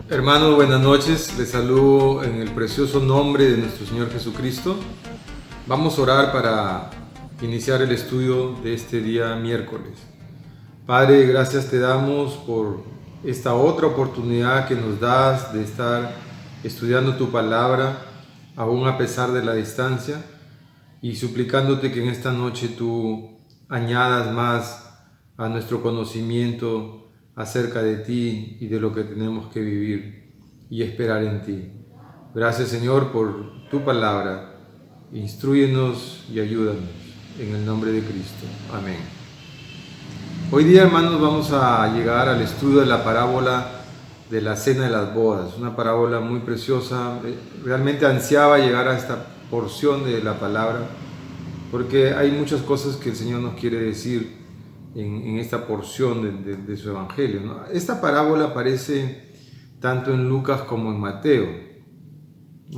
Hermanos, buenas noches. Les saludo en el precioso nombre de nuestro Señor Jesucristo. Vamos a orar para iniciar el estudio de este día miércoles. Padre, gracias te damos por esta otra oportunidad que nos das de estar estudiando tu palabra, aún a pesar de la distancia, y suplicándote que en esta noche tú añadas más a nuestro conocimiento acerca de ti y de lo que tenemos que vivir y esperar en ti. Gracias, Señor, por tu palabra. Instrúyenos y ayúdanos en el nombre de Cristo. Amén. Hoy día, hermanos, vamos a llegar al estudio de la parábola de la cena de las bodas, una parábola muy preciosa. Realmente ansiaba llegar a esta porción de la palabra porque hay muchas cosas que el Señor nos quiere decir en esta porción de su evangelio, ¿no? Esta parábola aparece tanto en Lucas como en Mateo.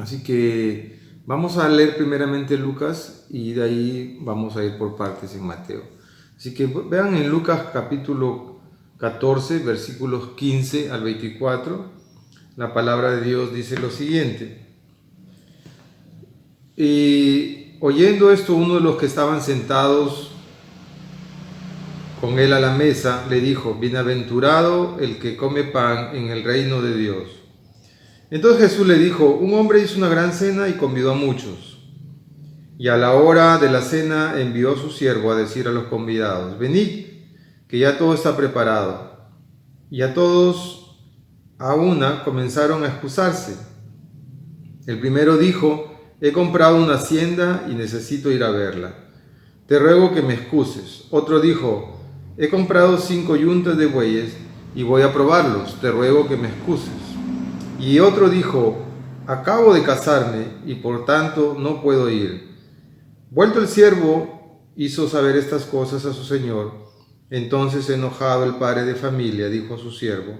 Así que vamos a leer primeramente Lucas y de ahí vamos a ir por partes en Mateo. Así que vean en Lucas capítulo 14, versículos 15 al 24, la palabra de Dios dice lo siguiente. Y oyendo esto, uno de los que estaban sentados con él a la mesa le dijo: bienaventurado el que come pan en el reino de Dios. Entonces Jesús le dijo: un hombre hizo una gran cena y convidó a muchos. Y a la hora de la cena envió a su siervo a decir a los convidados: venid, que ya todo está preparado. Y a todos a una comenzaron a excusarse. El primero dijo: he comprado una hacienda y necesito ir a verla. Te ruego que me excuses. Otro dijo: he comprado 5 yuntas de bueyes y voy a probarlos. Te ruego que me excuses. Y otro dijo: acabo de casarme y por tanto no puedo ir. Vuelto el siervo, hizo saber estas cosas a su señor. Entonces, enojado, el padre de familia dijo a su siervo: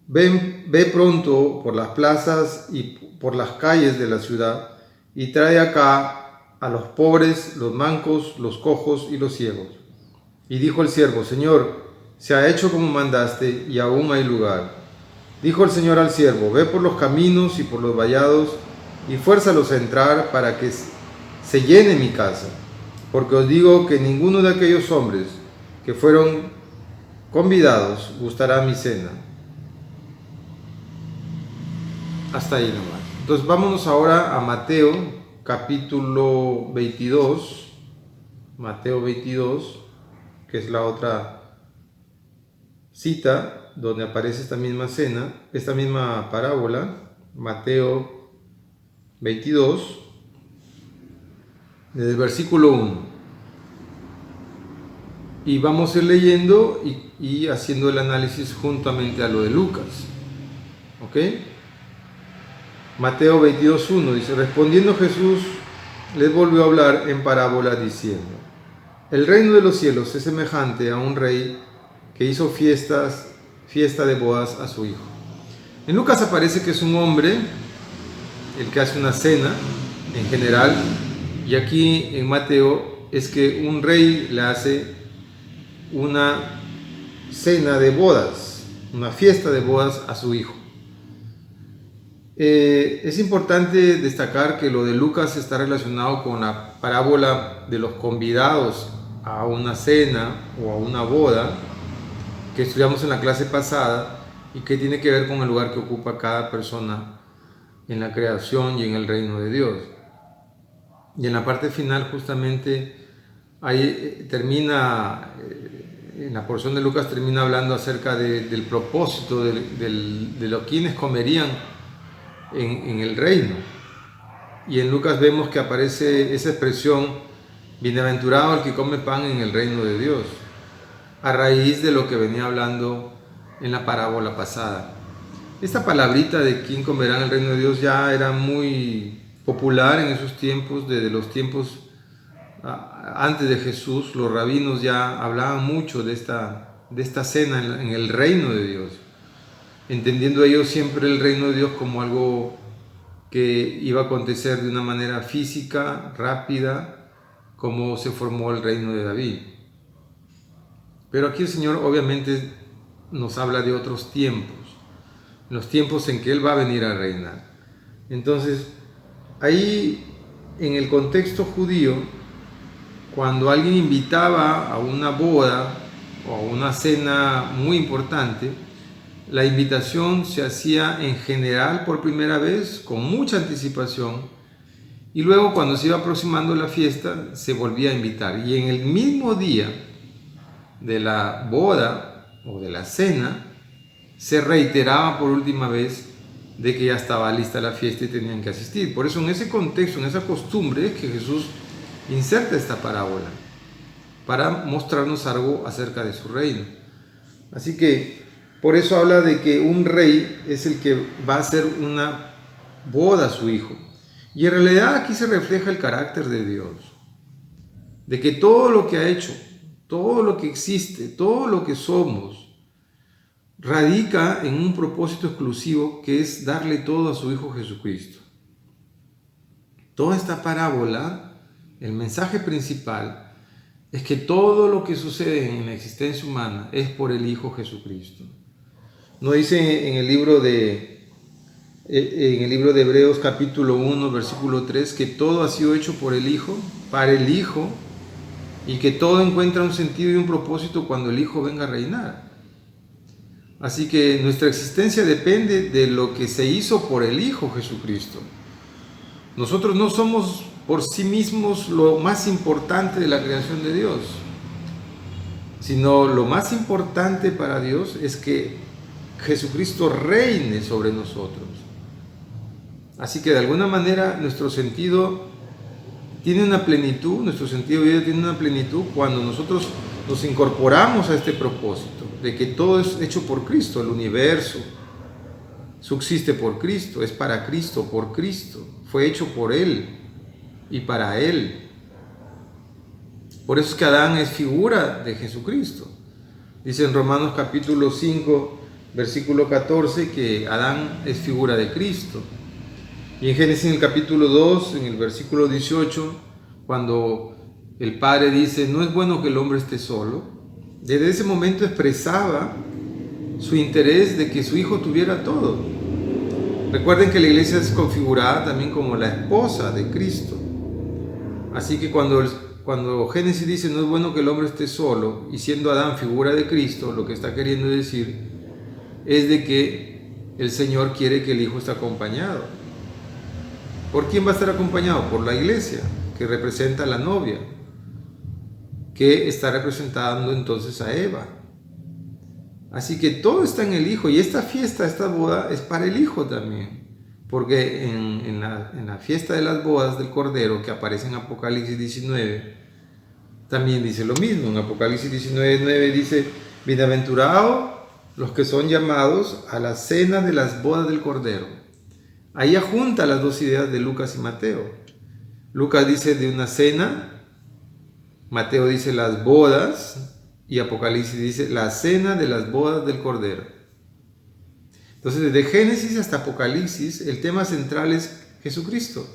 ve pronto por las plazas y por las calles de la ciudad y trae acá a los pobres, los mancos, los cojos y los ciegos. Y dijo el siervo: Señor, se ha hecho como mandaste y aún hay lugar. Dijo el Señor al siervo: ve por los caminos y por los vallados y fuérzalos a entrar para que se llene mi casa. Porque os digo que ninguno de aquellos hombres que fueron convidados gustará mi cena. Hasta ahí nomás. Entonces vámonos ahora a Mateo capítulo 22. Mateo 22, que es la otra cita donde aparece esta misma cena, esta misma parábola. Mateo 22, desde el versículo 1. Y vamos a ir leyendo y haciendo el análisis juntamente a lo de Lucas. ¿Ok? Mateo 22:1 dice: respondiendo Jesús les volvió a hablar en parábola diciendo: el reino de los cielos es semejante a un rey que hizo fiesta de bodas a su hijo. En Lucas aparece que es un hombre el que hace una cena en general, y aquí en Mateo es que un rey le hace una cena de bodas, una fiesta de bodas a su hijo. Es importante destacar que lo de Lucas está relacionado con la parábola de los convidados a una cena o a una boda que estudiamos en la clase pasada y que tiene que ver con el lugar que ocupa cada persona en la creación y en el reino de Dios. Y en la parte final justamente ahí termina, en la porción de Lucas termina hablando acerca del propósito de lo quienes comerían en el reino. Y en Lucas vemos que aparece esa expresión: bienaventurado el que come pan en el reino de Dios, a raíz de lo que venía hablando en la parábola pasada. Esta palabrita de quién comerá en el reino de Dios ya era muy popular en esos tiempos, desde los tiempos antes de Jesús. Los rabinos ya hablaban mucho de esta cena en el reino de Dios, entendiendo ellos siempre el reino de Dios como algo que iba a acontecer de una manera física, rápida, como se formó el reino de David. Pero aquí el Señor obviamente nos habla de otros tiempos. los tiempos en que Él va a venir a reinar. Entonces, ahí en el contexto judío, cuando alguien invitaba a una boda o a una cena muy importante, la invitación se hacía en general por primera vez con mucha anticipación y luego cuando se iba aproximando la fiesta se volvía a invitar. Y en el mismo día de la boda o de la cena se reiteraba por última vez de que ya estaba lista la fiesta y tenían que asistir. Por eso en ese contexto, en esa costumbre, es que Jesús inserta esta parábola para mostrarnos algo acerca de su reino. Así que por eso habla de que un rey es el que va a hacer una boda a su hijo. Y en realidad aquí se refleja el carácter de Dios, de que todo lo que ha hecho, todo lo que existe, todo lo que somos, radica en un propósito exclusivo que es darle todo a su Hijo Jesucristo. Toda esta parábola, el mensaje principal, es que todo lo que sucede en la existencia humana es por el Hijo Jesucristo. No dice en el libro de Hebreos capítulo 1, versículo 3, que todo ha sido hecho por el Hijo, para el Hijo, y que todo encuentra un sentido y un propósito cuando el Hijo venga a reinar. Así que nuestra existencia depende de lo que se hizo por el Hijo Jesucristo. Nosotros no somos por sí mismos lo más importante de la creación de Dios, sino lo más importante para Dios es que Jesucristo reine sobre nosotros. Así que de alguna manera nuestro sentido tiene una plenitud, nuestro sentido de vida tiene una plenitud cuando nosotros nos incorporamos a este propósito, de que todo es hecho por Cristo, el universo subsiste por Cristo, es para Cristo, por Cristo, fue hecho por Él y para Él. Por eso es que Adán es figura de Jesucristo. Dice en Romanos capítulo 5, versículo 14, que Adán es figura de Cristo. Y en Génesis en el capítulo 2, en el versículo 18, cuando el Padre dice, no es bueno que el hombre esté solo, desde ese momento expresaba su interés de que su hijo tuviera todo. Recuerden que la iglesia es configurada también como la esposa de Cristo. Así que cuando Génesis dice no es bueno que el hombre esté solo, y siendo Adán figura de Cristo, lo que está queriendo decir es de que el Señor quiere que el hijo esté acompañado. ¿Por quién va a estar acompañado? Por la iglesia, que representa a la novia, que está representando entonces a Eva. Así que todo está en el Hijo, y esta fiesta, esta boda es para el Hijo también, porque en la fiesta de las bodas del Cordero que aparece en Apocalipsis 19, también dice lo mismo. En Apocalipsis 19:9 dice, bienaventurados los que son llamados a la cena de las bodas del Cordero. Ahí junta las dos ideas de Lucas y Mateo. Lucas dice de una cena, Mateo dice las bodas, y Apocalipsis dice la cena de las bodas del Cordero. Entonces, desde Génesis hasta Apocalipsis, el tema central es Jesucristo.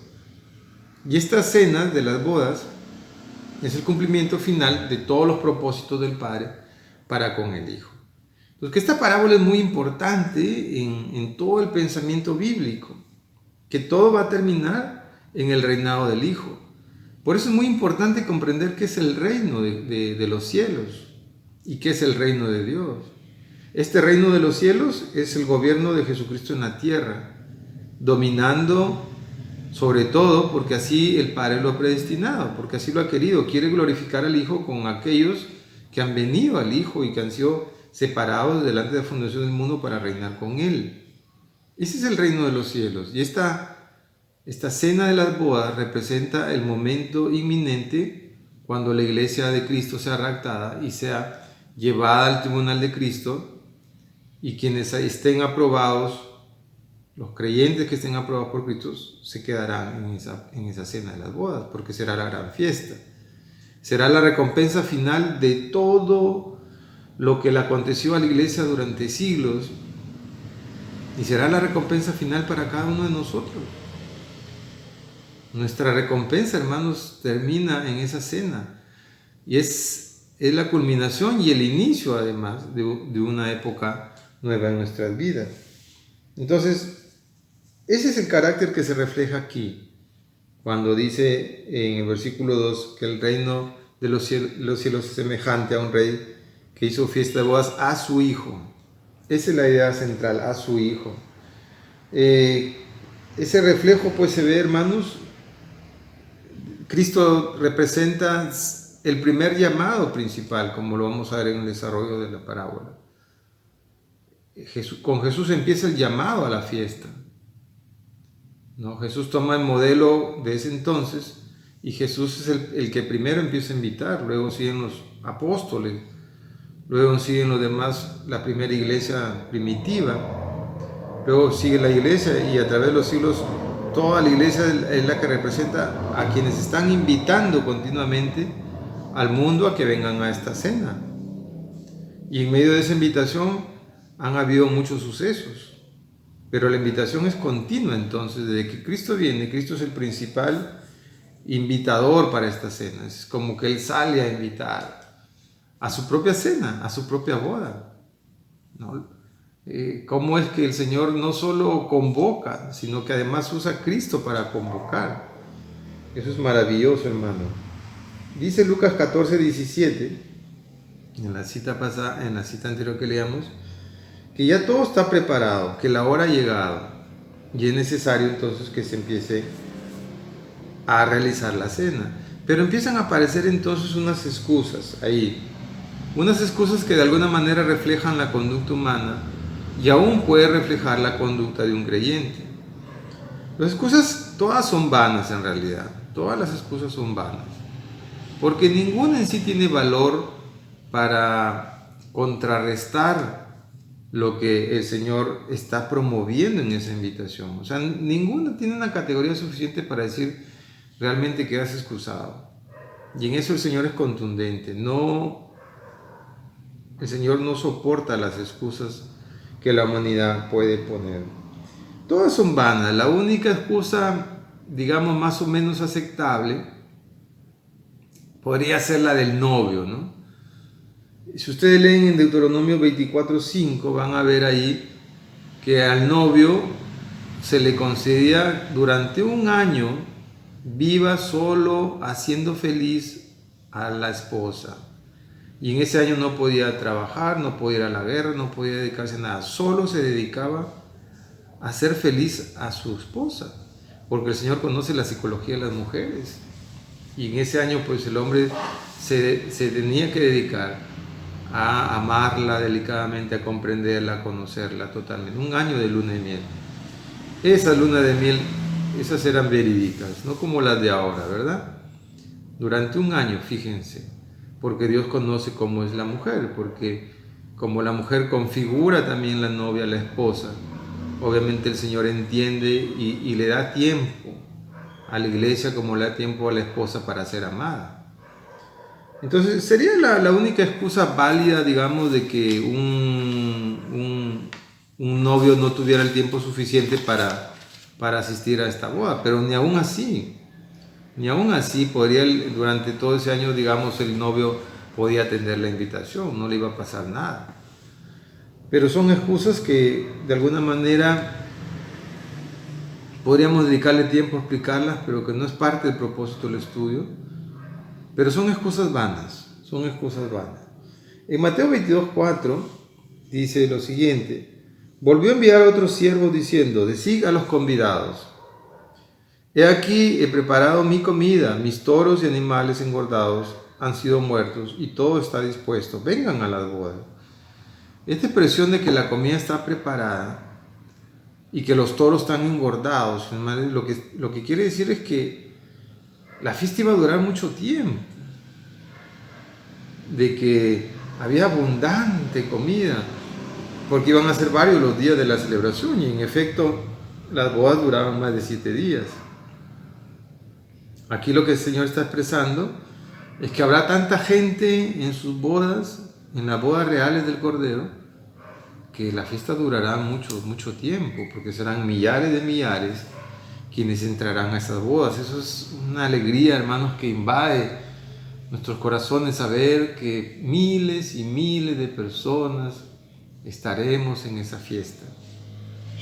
Y esta cena de las bodas es el cumplimiento final de todos los propósitos del Padre para con el Hijo. Entonces, que esta parábola es muy importante en todo el pensamiento bíblico, que todo va a terminar en el reinado del Hijo. Por eso es muy importante comprender qué es el reino de los cielos y qué es el reino de Dios. Este reino de los cielos es el gobierno de Jesucristo en la tierra, dominando sobre todo porque así el Padre lo ha predestinado, porque así lo ha querido. Quiere glorificar al Hijo con aquellos que han venido al Hijo y que han sido separados delante de la fundación del mundo para reinar con Él. Ese es el reino de los cielos. Y esta cena de las bodas representa el momento inminente cuando la iglesia de Cristo sea raptada y sea llevada al tribunal de Cristo, y quienes estén aprobados, los creyentes que estén aprobados por Cristo, se quedarán en esa cena de las bodas, porque será la gran fiesta. Será la recompensa final de todo lo que le aconteció a la iglesia durante siglos, y será la recompensa final para cada uno de nosotros. Nuestra recompensa, hermanos, termina en esa cena, y es la culminación y el inicio, además, de una época nueva en nuestras vidas. Entonces, ese es el carácter que se refleja aquí, cuando dice en el versículo 2 que el reino de los cielos es semejante a un rey que hizo fiesta de bodas a su hijo. Esa es la idea central, a su hijo. Ese reflejo pues se ve, hermanos. Cristo representa el primer llamado principal, como lo vamos a ver en el desarrollo de la parábola. Con Jesús empieza el llamado a la fiesta, ¿no? Jesús toma el modelo de ese entonces y Jesús es el que primero empieza a invitar, luego siguen los apóstoles, luego siguen los demás, la primera iglesia primitiva, luego sigue la iglesia y a través de los siglos toda la iglesia es la que representa a quienes están invitando continuamente al mundo a que vengan a esta cena. Y en medio de esa invitación han habido muchos sucesos, pero la invitación es continua. Entonces, desde que Cristo viene, Cristo es el principal invitador para esta cena. Es como que Él sale a invitar a su propia cena, a su propia boda, ¿no? Cómo es que el Señor no solo convoca, sino que además usa a Cristo para convocar. Eso es maravilloso, hermano. Dice Lucas 14:17, en la cita pasada, en la cita anterior que leíamos, que ya todo está preparado, que la hora ha llegado y es necesario entonces que se empiece a realizar la cena. Pero empiezan a aparecer entonces unas excusas ahí, unas excusas que de alguna manera reflejan la conducta humana y aún puede reflejar la conducta de un creyente. Las excusas todas son vanas en realidad, todas las excusas son vanas, porque ninguna en sí tiene valor para contrarrestar lo que el Señor está promoviendo en esa invitación. O sea, ninguna tiene una categoría suficiente para decir realmente quedas excusado. Y en eso el Señor es contundente. No, el Señor no soporta las excusas que la humanidad puede poner. Todas son vanas. La única excusa, digamos, más o menos aceptable podría ser la del novio, ¿no? Si ustedes leen en Deuteronomio 24:5, van a ver ahí que al novio se le concedía durante un año viva solo haciendo feliz a la esposa. Y en ese año no podía trabajar, no podía ir a la guerra, no podía dedicarse a nada. Solo se dedicaba a hacer feliz a su esposa, porque el Señor conoce la psicología de las mujeres. Y en ese año pues el hombre se tenía que dedicar a amarla delicadamente, a comprenderla, a conocerla totalmente. Un año de luna de miel. Esa luna de miel, esas eran verídicas, no como las de ahora, ¿verdad? Durante un año, fíjense, porque Dios conoce cómo es la mujer, porque como la mujer configura también la novia, la esposa, obviamente el Señor entiende y le da tiempo a la iglesia como le da tiempo a la esposa para ser amada. Entonces sería la única excusa válida, digamos, de que un novio no tuviera el tiempo suficiente para asistir a esta boda, pero ni aún así podría, durante todo ese año, digamos, el novio podía atender la invitación, no le iba a pasar nada. Pero son excusas que de alguna manera podríamos dedicarle tiempo a explicarlas, pero que no es parte del propósito del estudio. Pero son excusas vanas, son excusas vanas. En Mateo 22:4 dice lo siguiente: volvió a enviar a otros siervos diciendo, decid a los convidados, he aquí he preparado mi comida, mis toros y animales engordados han sido muertos y todo está dispuesto, vengan a las bodas. Esta expresión de que la comida está preparada y que los toros están engordados, lo que quiere decir es que la fiesta iba a durar mucho tiempo, de que había abundante comida, porque iban a ser varios los días de la celebración y en efecto las bodas duraban más de 7 días. Aquí lo que el Señor está expresando es que habrá tanta gente en sus bodas, en las bodas reales del Cordero, que la fiesta durará mucho tiempo, porque serán millares de millares quienes entrarán a esas bodas. Eso es una alegría, hermanos, que invade nuestros corazones, saber que miles y miles de personas estaremos en esa fiesta.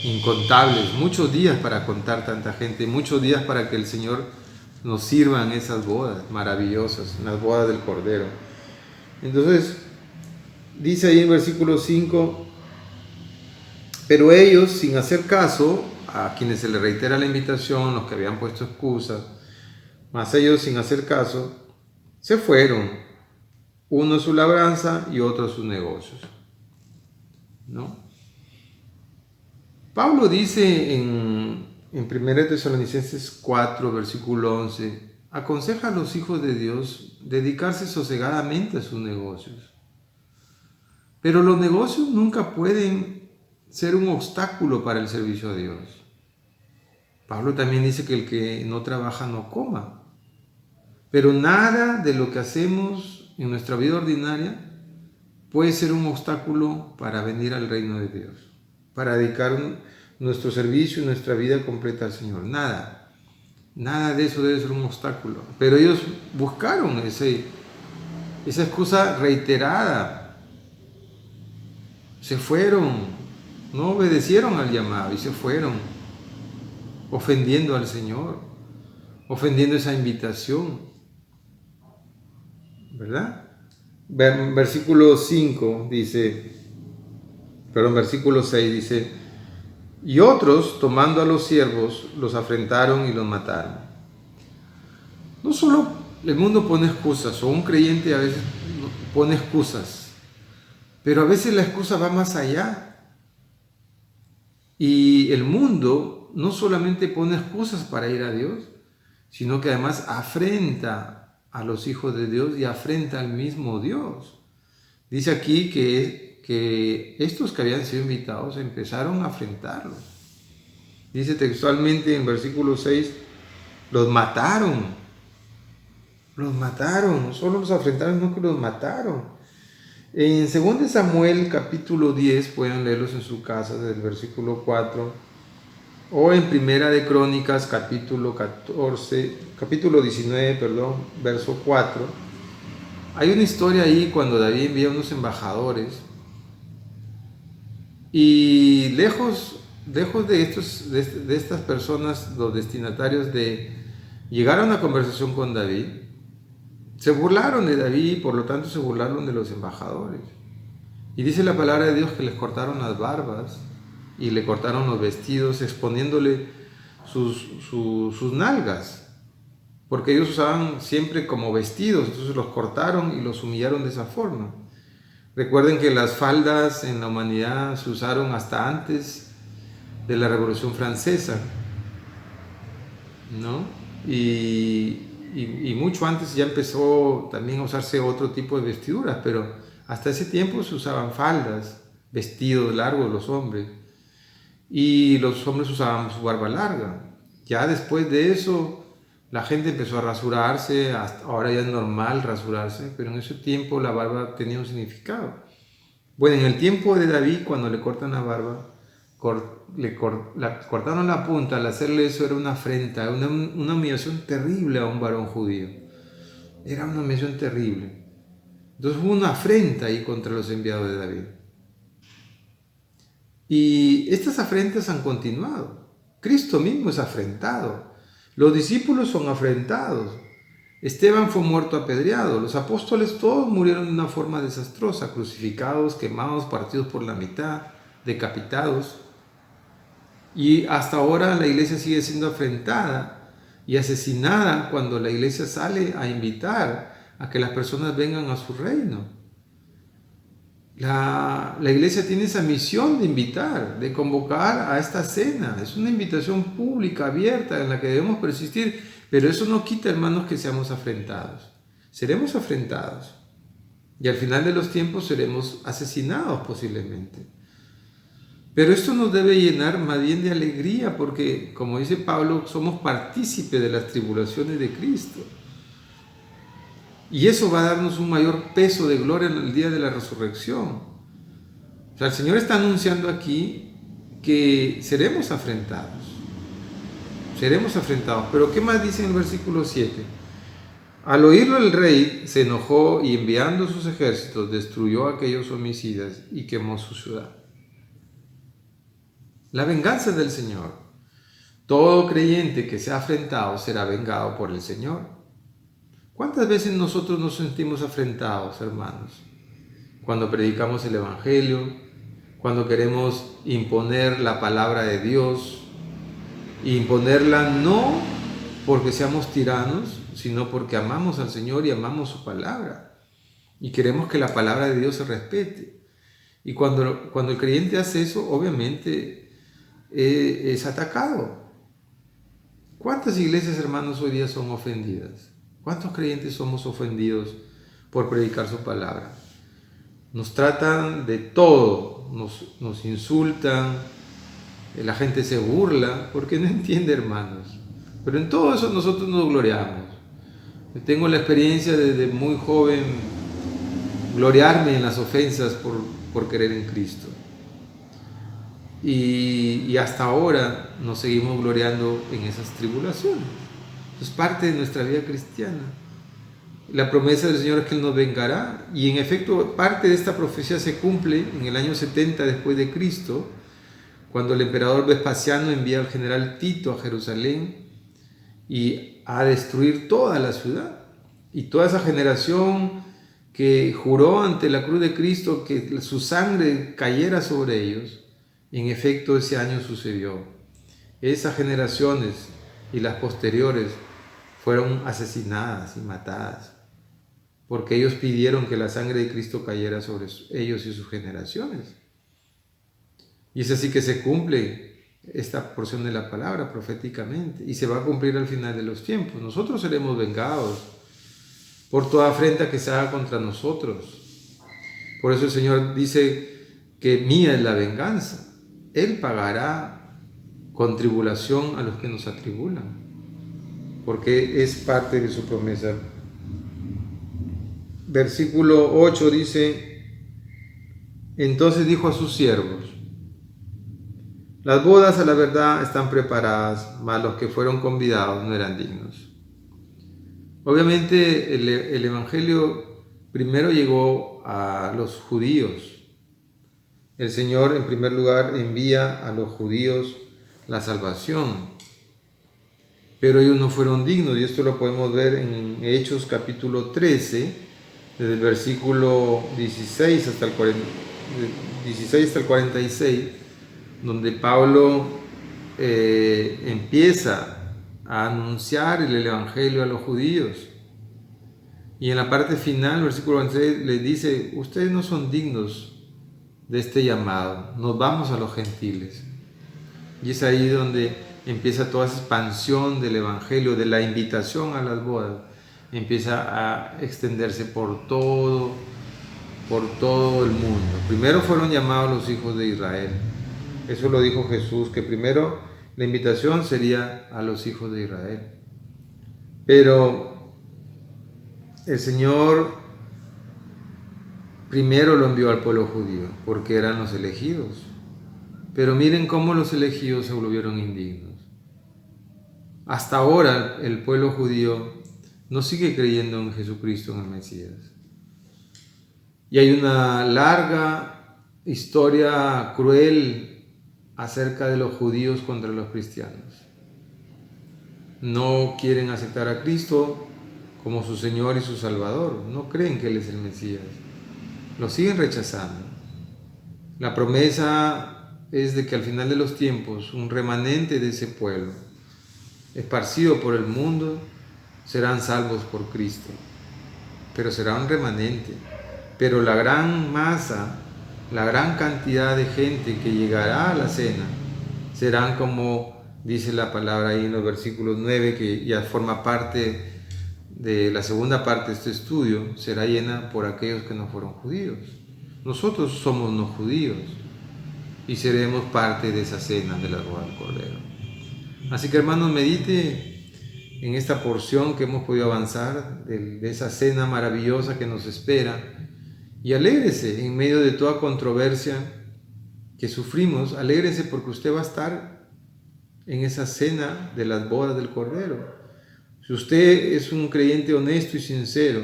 incontables, muchos días para contar tanta gente, muchos días para que el Señor nos sirva en esas bodas maravillosas, en las bodas del Cordero. Entonces, dice ahí en versículo 5, pero ellos, sin hacer caso, a quienes se les reitera la invitación, los que habían puesto excusas, mas ellos sin hacer caso, se fueron, uno a su labranza y otro a sus negocios, ¿no? Pablo dice en 1 Tesalonicenses 4, versículo 11, aconseja a los hijos de Dios dedicarse sosegadamente a sus negocios. Pero los negocios nunca pueden ser un obstáculo para el servicio a Dios. Pablo también dice que el que no trabaja no coma. Pero nada de lo que hacemos en nuestra vida ordinaria puede ser un obstáculo para venir al reino de Dios, para dedicar nuestro servicio y nuestra vida completa al Señor. Nada de eso debe ser un obstáculo. Pero ellos buscaron esa excusa reiterada. Se fueron, no obedecieron al llamado y se fueron, ofendiendo al Señor, ofendiendo esa invitación, ¿verdad? Versículo 5 dice, versículo 6 dice, y otros, tomando a los siervos, los afrentaron y los mataron. No solo el mundo pone excusas, o un creyente a veces pone excusas, pero a veces la excusa va más allá. Y el mundo no solamente pone excusas para ir a Dios, sino que además afrenta a los hijos de Dios y afrenta al mismo Dios. Dice aquí que estos que habían sido invitados empezaron a afrentarlos. Dice textualmente en versículo 6, los mataron, no solo los afrentaron, sino que los mataron. En 2 Samuel capítulo 10, pueden leerlos en su casa desde el versículo 4, o en Primera de Crónicas capítulo 19, verso 4, hay una historia ahí cuando David envía unos embajadores y lejos de estas personas, los destinatarios, de llegar a una conversación con David, se burlaron de David y por lo tanto se burlaron de los embajadores. Y dice la palabra de Dios que les cortaron las barbas y le cortaron los vestidos, exponiéndole sus nalgas, porque ellos usaban siempre como vestidos, entonces los cortaron y los humillaron de esa forma. Recuerden que las faldas en la humanidad se usaron hasta antes de la Revolución Francesa, ¿no? Y mucho antes ya empezó también a usarse otro tipo de vestiduras, pero hasta ese tiempo se usaban faldas, vestidos largos los hombres, y los hombres usaban su barba larga. Ya después de eso la gente empezó a rasurarse, ahora ya es normal rasurarse, pero en ese tiempo la barba tenía un significado. Bueno, en el tiempo de David, cuando le cortan la barba, cortaron la punta. Al hacerle eso era una afrenta, una humillación terrible a un varón judío. Era una humillación terrible. Entonces hubo una afrenta ahí contra los enviados de David. Y estas afrentas han continuado. Cristo mismo es afrentado. Los discípulos son afrentados. Esteban fue muerto apedreado. Los apóstoles todos murieron de una forma desastrosa, crucificados, quemados, partidos por la mitad, decapitados. Y hasta ahora la iglesia sigue siendo afrentada y asesinada cuando la iglesia sale a invitar a que las personas vengan a su reino. La iglesia tiene esa misión de invitar, de convocar a esta cena. Es una invitación pública, abierta, en la que debemos persistir, pero eso no quita, hermanos, que seamos afrentados. Seremos afrentados y al final de los tiempos seremos asesinados posiblemente. Pero esto nos debe llenar más bien de alegría porque, como dice Pablo, somos partícipes de las tribulaciones de Cristo. Y eso va a darnos un mayor peso de gloria en el día de la resurrección. O sea, el Señor está anunciando aquí que seremos afrentados. Seremos afrentados. Pero ¿qué más dice en el versículo 7? Al oírlo el rey se enojó y enviando sus ejércitos destruyó a aquellos homicidas y quemó su ciudad. La venganza es del Señor. Todo creyente que sea afrentado será vengado por el Señor. ¿Cuántas veces nosotros nos sentimos afrentados, hermanos? Cuando predicamos el Evangelio, cuando queremos imponer la palabra de Dios, e imponerla no porque seamos tiranos, sino porque amamos al Señor y amamos su palabra. Y queremos que la palabra de Dios se respete. Y cuando el creyente hace eso, obviamente es atacado. ¿Cuántas iglesias, hermanos, hoy día son ofendidas? ¿Cuántos creyentes somos ofendidos por predicar su palabra? Nos tratan de todo, nos insultan, la gente se burla, porque no entiende, hermanos. Pero en todo eso nosotros nos gloriamos. Yo tengo la experiencia desde muy joven gloriarme en las ofensas por creer en Cristo. Y hasta ahora nos seguimos gloriando en esas tribulaciones. Es parte de nuestra vida cristiana. La promesa del Señor es que Él nos vengará, y en efecto parte de esta profecía se cumple en el año 70 después de Cristo, cuando el emperador Vespasiano envía al general Tito a Jerusalén y a destruir toda la ciudad. Y toda esa generación que juró ante la cruz de Cristo que su sangre cayera sobre ellos, en efecto ese año sucedió. Esas generaciones y las posteriores fueron asesinadas y matadas, porque ellos pidieron que la sangre de Cristo cayera sobre ellos y sus generaciones. Y es así que se cumple esta porción de la palabra proféticamente, y se va a cumplir al final de los tiempos. Nosotros seremos vengados por toda afrenta que se haga contra nosotros. Por eso el Señor dice que mía es la venganza. Él pagará con tribulación a los que nos atribulan, porque es parte de su promesa. Versículo 8 dice: entonces dijo a sus siervos: las bodas a la verdad están preparadas, mas los que fueron convidados no eran dignos. Obviamente el Evangelio primero llegó a los judíos. El Señor en primer lugar envía a los judíos la salvación, pero ellos no fueron dignos, y esto lo podemos ver en Hechos capítulo 13, desde el versículo 16 hasta el 46, donde Pablo empieza a anunciar el Evangelio a los judíos. Y en la parte final, versículo 26, les dice: ustedes no son dignos de este llamado, nos vamos a los gentiles. Y es ahí donde empieza toda esa expansión del Evangelio, de la invitación a las bodas, empieza a extenderse por todo el mundo. Primero fueron llamados los hijos de Israel. Eso lo dijo Jesús, que primero la invitación sería a los hijos de Israel. Pero el Señor primero lo envió al pueblo judío, porque eran los elegidos. Pero miren cómo los elegidos se volvieron indignos. Hasta ahora el pueblo judío no sigue creyendo en Jesucristo, en el Mesías. Y hay una larga historia cruel acerca de los judíos contra los cristianos. No quieren aceptar a Cristo como su Señor y su Salvador. No creen que Él es el Mesías. Lo siguen rechazando. La promesa es de que al final de los tiempos un remanente de ese pueblo, esparcido por el mundo, serán salvos por Cristo. Pero será un remanente. Pero la gran masa, la gran cantidad de gente que llegará a la cena, serán como dice la palabra ahí en los versículos 9, que ya forma parte de la segunda parte de este estudio, será llena por aquellos que no fueron judíos. Nosotros somos no judíos y seremos parte de esa cena de la boda del Cordero. Así que, hermanos, medite en esta porción que hemos podido avanzar de esa cena maravillosa que nos espera, y alégrese en medio de toda controversia que sufrimos. Alégrese porque usted va a estar en esa cena de las bodas del Cordero. Si usted es un creyente honesto y sincero,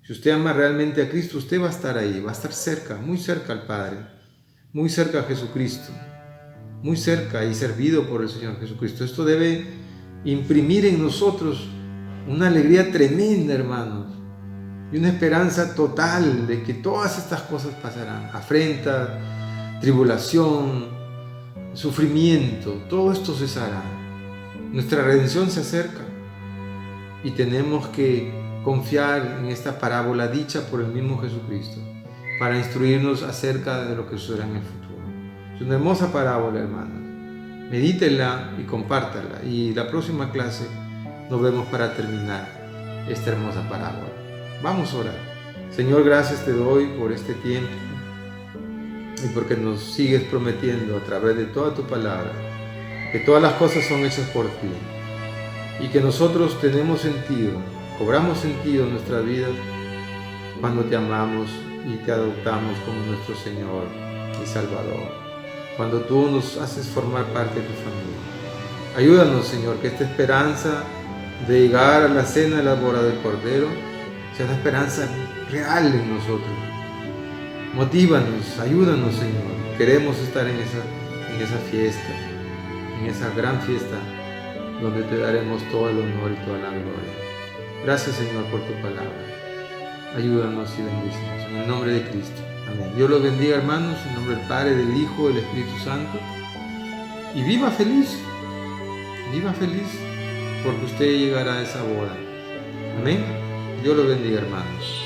si usted ama realmente a Cristo, usted va a estar ahí, va a estar cerca, muy cerca al Padre, muy cerca a Jesucristo, muy cerca y servido por el Señor Jesucristo. Esto debe imprimir en nosotros una alegría tremenda, hermanos, y una esperanza total de que todas estas cosas pasarán. Afrenta, tribulación, sufrimiento, todo esto cesará. Nuestra redención se acerca y tenemos que confiar en esta parábola dicha por el mismo Jesucristo para instruirnos acerca de lo que sucederá en el futuro. Es una hermosa parábola, hermanos. Medítenla y compártala. Y la próxima clase nos vemos para terminar esta hermosa parábola. Vamos a orar. Señor, gracias te doy por este tiempo y porque nos sigues prometiendo a través de toda tu palabra que todas las cosas son hechas por ti y que nosotros tenemos sentido, cobramos sentido en nuestra vida cuando te amamos y te adoptamos como nuestro Señor y Salvador, cuando tú nos haces formar parte de tu familia. Ayúdanos, Señor, que esta esperanza de llegar a la cena de la boda del Cordero sea una esperanza real en nosotros. Motívanos, ayúdanos, Señor. Queremos estar en esa fiesta, en esa gran fiesta donde te daremos todo el honor y toda la gloria. Gracias, Señor, por tu palabra. Ayúdanos y bendícenos. En el nombre de Cristo. Amén. Dios los bendiga, hermanos, en nombre del Padre, del Hijo, del Espíritu Santo. Y viva feliz, porque usted llegará a esa boda. Amén. Dios los bendiga, hermanos.